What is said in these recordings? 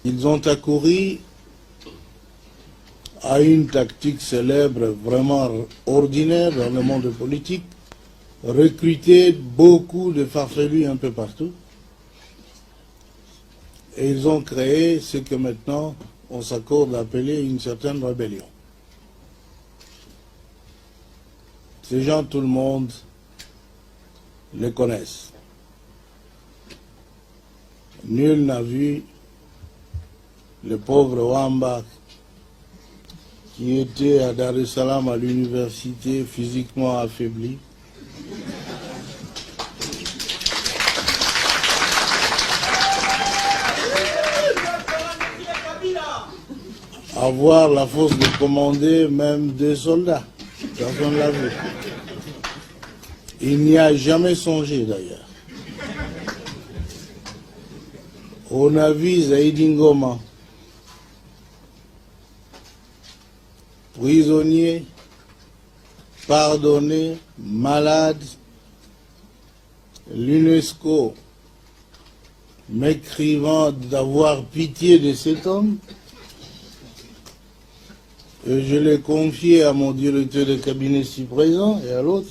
Ils ont accouru à une tactique célèbre, vraiment ordinaire dans le monde politique, recruter beaucoup de farfelus un peu partout. Et ils ont créé ce que maintenant on s'accorde à appeler une certaine rébellion. Ces gens, tout le monde les connaisse. Nul n'a vu le pauvre Wamba qui était à Dar es Salaam à l'université physiquement affaibli. Avoir la force de commander même des soldats. Personne ne l'a vu. Il n'y a jamais songé d'ailleurs. On a vu Zaidi Ngoma, prisonnier, pardonné, malade, l'UNESCO m'écrivant d'avoir pitié de cet homme. Et je l'ai confié à mon directeur de cabinet ici présent et à l'autre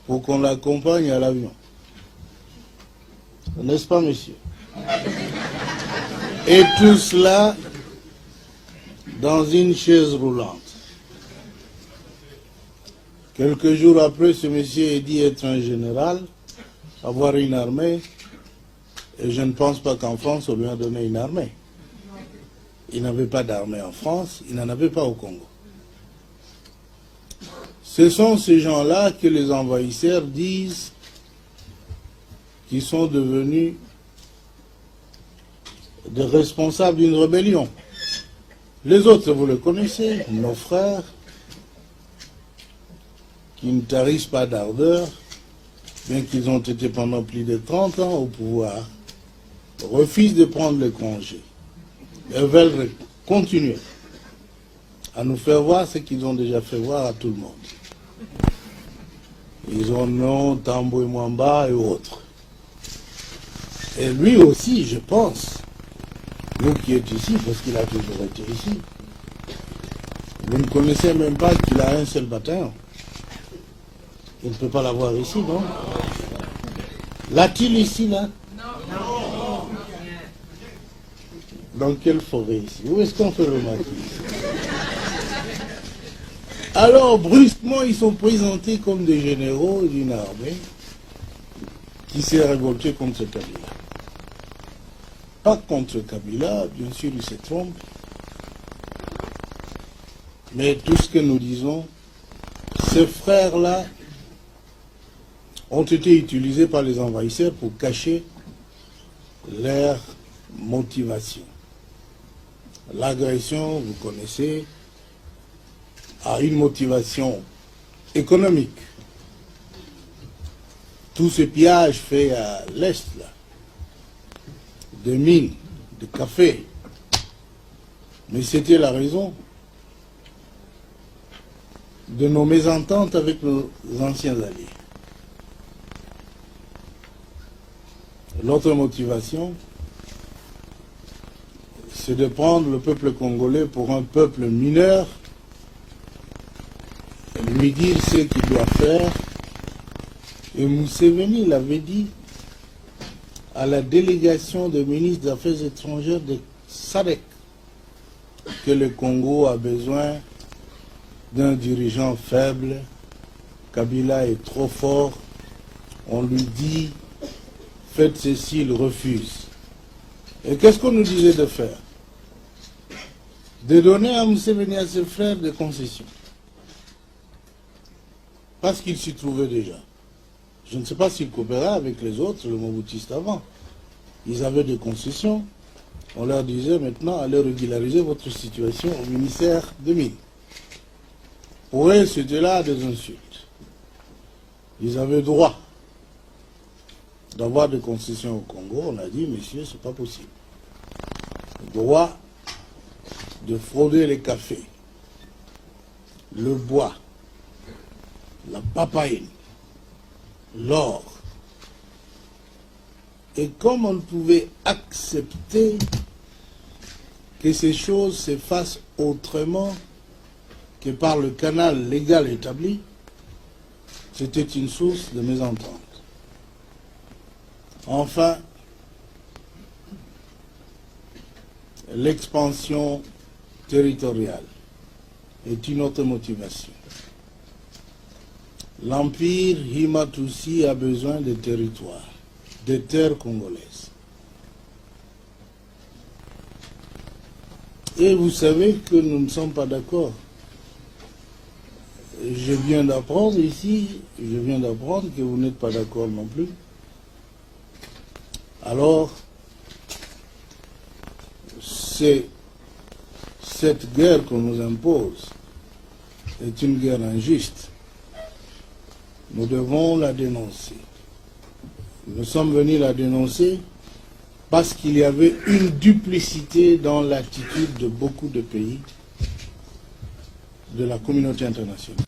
pour qu'on l'accompagne à l'avion. N'est-ce pas, monsieur? Et tout cela dans une chaise roulante. Quelques jours après, ce monsieur est dit être un général, avoir une armée, et je ne pense pas qu'en France, on lui a donné une armée. Il n'avait pas d'armée en France, il n'en avait pas au Congo. Ce sont ces gens-là que les envahisseurs disent qu'ils sont devenus des responsables d'une rébellion. Les autres, vous le connaissez, nos frères, qui ne tarissent pas d'ardeur, bien qu'ils ont été pendant plus de 30 ans au pouvoir, refusent de prendre le congé. Ils veulent continuer à nous faire voir ce qu'ils ont déjà fait voir à tout le monde. Ils ont nom, Tambo et Mwamba et autres. Et lui aussi, je pense, nous qui êtes ici, parce qu'il a toujours été ici, vous ne connaissez même pas qu'il a un seul bataillon. Il ne peut pas l'avoir ici, non? L'a-t-il ici, là? Non. Dans quelle forêt ici? Où est-ce qu'on fait le maquis? Alors, brusquement, ils sont présentés comme des généraux d'une armée qui s'est révoltée contre Kabila. Pas contre Kabila, bien sûr, il se trompe. Mais tout ce que nous disons, ces frères-là ont été utilisés par les envahisseurs pour cacher leur motivation. L'agression, vous connaissez, a une motivation économique. Tout ce pillage fait à l'est, là, de mines, de café, mais c'était la raison de nos mésententes avec nos anciens alliés. L'autre motivation, c'est de prendre le peuple congolais pour un peuple mineur, et lui dire ce qu'il doit faire. Et Museveni l'avait dit à la délégation des ministres des Affaires étrangères de SADC, que le Congo a besoin d'un dirigeant faible. Kabila est trop fort. On lui dit, faites ceci, il refuse. Et qu'est-ce qu'on nous disait de faire? De donner à Museveni, à ses frères, des concessions. Parce qu'il s'y trouvait déjà. Je ne sais pas s'il coopérait avec les autres, le Mobutistes avant. Ils avaient des concessions. On leur disait maintenant, allez régulariser votre situation au ministère des Mines. Pour eux, c'était là des insultes. Ils avaient droit d'avoir des concessions au Congo. On a dit, messieurs, c'est pas possible. Droit de frauder les cafés, le bois, la papaye, l'or. Et comme on ne pouvait accepter que ces choses se fassent autrement que par le canal légal établi, c'était une source de mésentente. Enfin, l'expansion territoriale est une autre motivation. L'Empire Hima-Tutsi a besoin de territoires, de terres congolaises. Et vous savez que nous ne sommes pas d'accord. Je viens d'apprendre ici, que vous n'êtes pas d'accord non plus. Alors, cette guerre qu'on nous impose est une guerre injuste. Nous devons la dénoncer. Nous sommes venus la dénoncer parce qu'il y avait une duplicité dans l'attitude de beaucoup de pays de la communauté internationale.